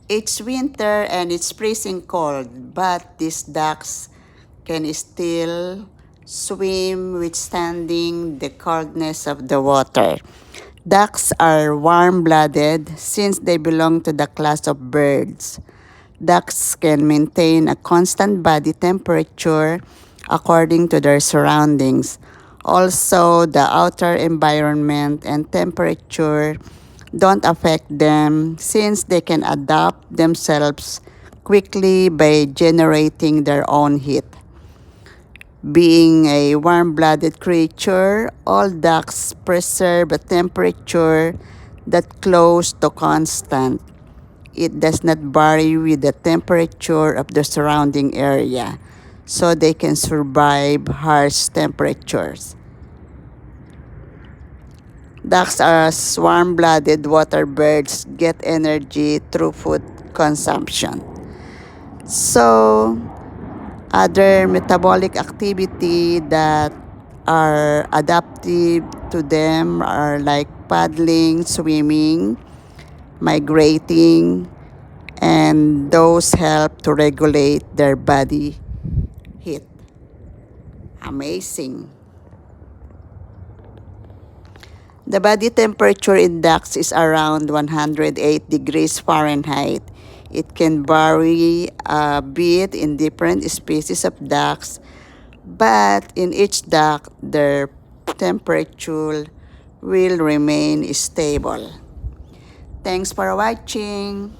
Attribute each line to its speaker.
Speaker 1: It's winter and it's freezing cold, but these ducks can still swim withstanding the coldness of the water. Ducks are warm-blooded since they belong to the class of birds. Ducks can maintain a constant body temperature according to their surroundings. Also, the outer environment and temperature don't affect them since they can adapt themselves quickly by generating their own heat. Being a warm-blooded creature, all ducks preserve a temperature that close to constant. It does not vary with the temperature of the surrounding area, so they can survive harsh temperatures. Ducks as warm-blooded water birds get energy through food consumption. So, other metabolic activity that are adaptive to them are like paddling, swimming, migrating, and those help to regulate their body heat. Amazing. The body temperature in ducks is around 108 degrees Fahrenheit. It can vary a bit in different species of ducks, but in each duck, their temperature will remain stable. Thanks for watching.